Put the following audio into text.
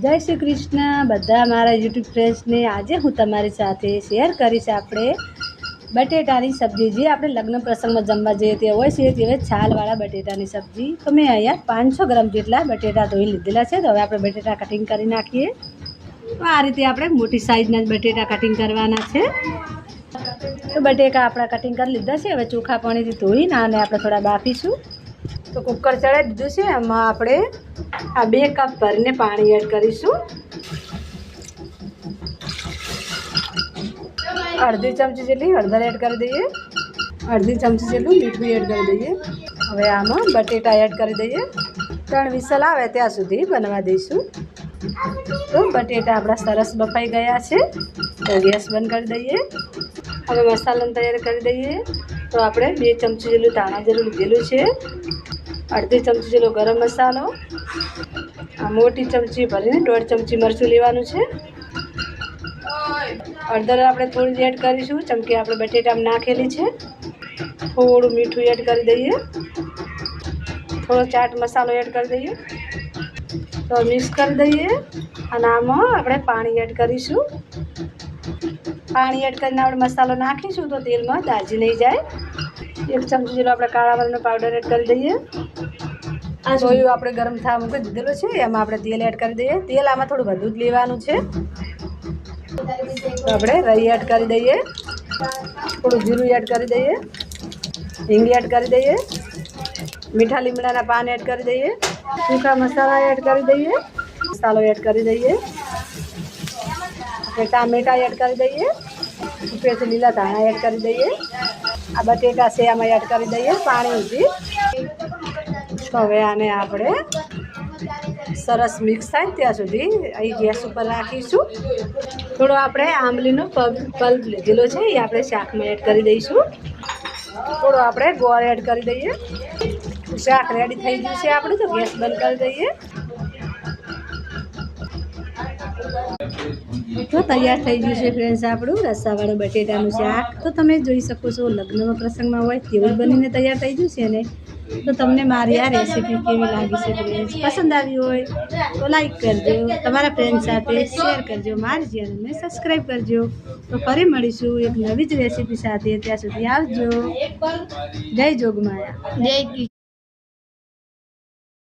जय श्री कृष्ण बधा मारा यूट्यूब फ्रेंड्स ने आज हूँ तमारी साथे शेर करीश आपणे बटेटानी सब्जी जे आपणे लग्न प्रसंग में जमवा जईए ते होय छे तेवे छालवाळा बटेटानी सब्जी। तो मैं अहींया 500 ग्राम जेटला बटेटा धोई लीधेला छे। तो हवे आपणे बटेटा कटिंग करी नाखीए। तो आ रीते आपणे मोटी साइजना बटेटा कटिंग करवाना छे। तो बटेटा आपणा कटिंग कर लीधा छे। हवे चोखा पाणीथी धोईने आने आपणे थोड़ा बाफीशुं। तो कुकर चढ़ावी दीधुं छे। एमां आपणे आ 2 कप भरीने पाणी एड करीशुं। अर्धी चमची जेटली हळदर एड कर दईए। अर्धी चमची जेटલું મીઠું एड कर दईए। हवे आमां बटेटा एड कर दईए। 3 विसल आवे त्यां सुधी बनवा दईशुं। तो बटेटा आपणा सरस बफाई गया छे। तो गैस बंद कर दईए। हवे मसालाने तैयार कर दईए। तो आपणे 2 चमची जेटલું ધાણા જીરું લીધેલું છે। अर्धी चमची जेटલો गरम मसालो, आ मोटी चमची भरीने 1.5 चमची मरचुं लेवानुं छे। हळदर आपणे थोड़ी एड करीशुं, चमकी आपणे बटेटामां नाखेली छे। थोड़ुं मीठुं एड करी दईए। थोड़ो चाट मसालो एड कर दईए। तो मिक्स कर दईए अने आमां आपणे पाणी एड करीशुं। पाणी एड करीने आपणे मसालो नाखीशुं तो तेलमां दाजी नहीं जाए। 1 चमची जेटलो आपणे काळा मरीनो पाउडर एड कर दईए। आ सोયું આપણે ગરમ થવા મૂકી દીધેલું છે। એમાં આપણે તેલ એડ કરી દઈએ। તેલ આમાં થોડું વધુ જ લેવાનું છે। તો આપણે રાઈ એડ કરી દઈએ। થોડું જીરું એડ કરી દઈએ। હિંગ એડ કરી દઈએ। મીઠા લીમડાના પાન એડ કરી દઈએ। સૂકા મસાલા એડ કરી દઈએ। મસાલો એડ કરી દઈએ। આપણે ટામેટા એડ કરી દઈએ। ઉપરથી લીલા ધાણા એડ કરી દઈએ। આ બટેટા છે આમાં એડ કરી દઈએ પાણી ઉધી। तो हवे आने आपणे सरस मिक्स थाय त्यां सुधी अहीं गैस पर राखीशुं। थोड़ो आपणे आंबलीनो पल्प लीधेलो छे ए आपणे शाकमां एड करी दईशुं। थोड़ो आपणे गोळ एड करी दईए। शाक रेडी थई गयुं छे आपणे। तो गैस बंद करी दईए। तो तैयार थई गयुं छे फ्रेंड्स आपणुं रसावाळुं बटेटानुं शाक। तो तमे जोई शको छो लग्नमां प्रसंगमां होय तेवुं बनीने तैयार थई गयुं छे ने। तो तमने मारी आ रेसिपी केवी लागी छे फ्रेंड्स? पसंद आवी होय तो लाइक करजो, तमारा फ्रेंड्स साथे शेर करजो, मारी चेनलने सब्सक्राइब करजो। तो फरी मळीशुं एक नवी ज रेसिपी साथे। त्यां सुधी आवजो। जय जोगमाया। जय